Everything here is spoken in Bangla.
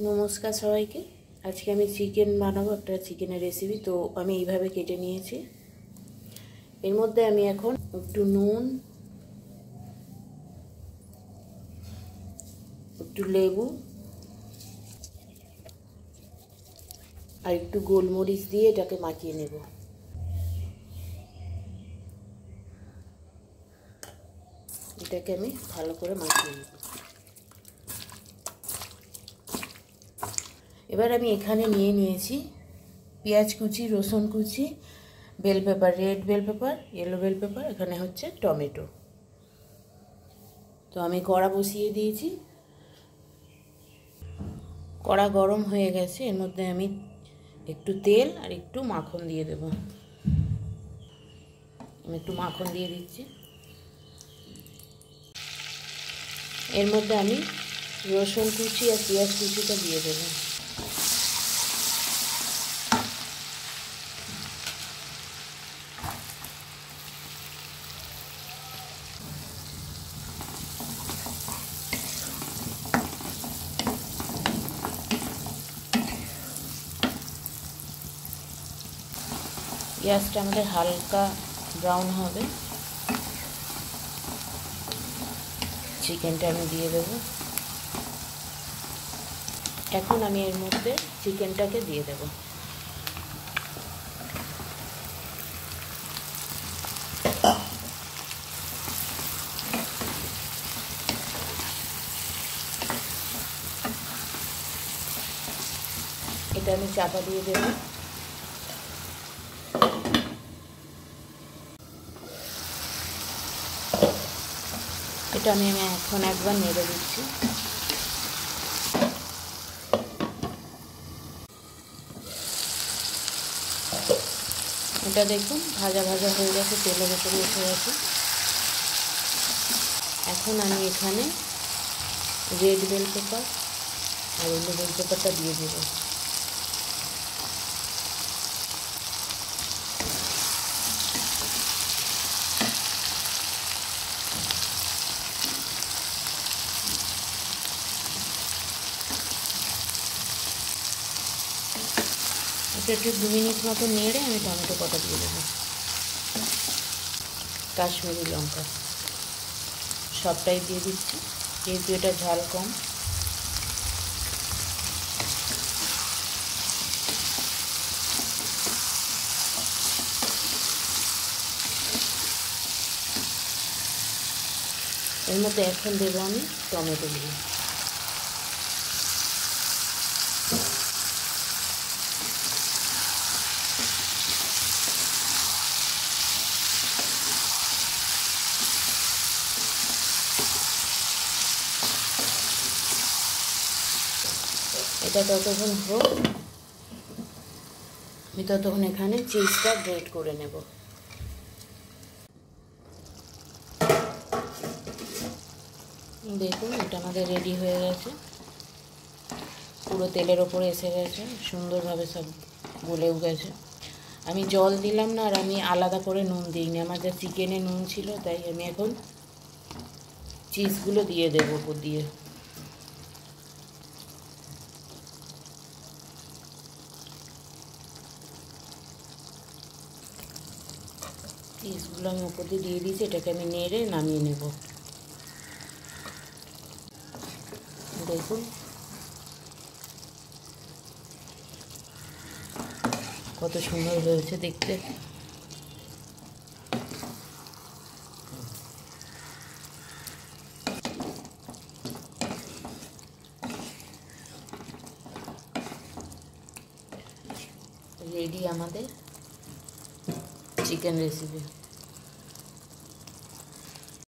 নমস্কার সবাইকে। আজকে আমি চিকেন বানাবো, একটা চিকেনের রেসিপি। তো আমি এইভাবে কেটে নিয়েছি। এর মধ্যে আমি এখন একটু নুন, একটু লেবু আর একটু গোলমরিচ দিয়ে এটাকে মাখিয়ে নেব। এটাকে আমি ভালো করে মাখিয়ে নেব। এবার আমি এখানে নিয়েছি পেঁয়াজ কুচি, রসুন কুচি, bell pepper, red bell pepper, yellow bell pepper, এখানে হচ্ছে টমেটো। তো আমি কড়া বসিয়ে দিয়েছি। কড়া গরম হয়ে গেছে। এর মধ্যে আমি একটু তেল আর একটু মাখন দিয়ে দেব। আমি একটু মাখন দিয়ে দিচ্ছি। এর মধ্যে আমি রসুন কুচি আর পেঁয়াজ কুচিটা দিয়ে দেব। পেঁয়াজটা আমাদের হালকা ব্রাউন হবে। চিকেনটা আমি দিয়ে দেব। এখন আমি এর মধ্যে চিকেনটাকে দিয়ে দেব। এটা আমি চাপা দিয়ে দেব। এটা আমি এখন একবার নেড়ে দিচ্ছি। এটা দেখুন ভাজা ভাজা হয়ে গেছে, তেলের উপরে উঠে গেছে। এখন আমি এখানে রেড বেল পেপার আর ইয়েলো বেল পেপারটা দিয়ে দেব। এটা একটু 2 মিনিট মতো নেড়ে আমি টমেটো কটা দিয়ে দেবো। কাশ্মীরি লঙ্কা সবটাই দিয়ে দিচ্ছি, যেহেতু এটা ঝাল কম। এর মধ্যে এখন দেবো আমি টমেটো দিয়ে। এটা ততক্ষণ হোক, আমি ততক্ষণ এখানে চিজটা গ্রেট করে নেব। দেখুন এটা আমাদের রেডি হয়ে গেছে, পুরো তেলের ওপরে এসে গেছে, সুন্দরভাবে সব গলেও গেছে। আমি জল দিলাম না, আর আমি আলাদা করে নুন দিইনি, আমার যা চিকেনে নুন ছিল, তাই আমি এখন চিজগুলো দিয়ে দেবো উপর দিয়ে। চিজগুলো আমি উপর দিয়ে দিয়েছি। এটাকে আমি নেড়ে নামিয়ে নেব। দেখুন কত সুন্দর হয়েছে দেখতে। রেডি আমাদের চিকেন রেসিপি।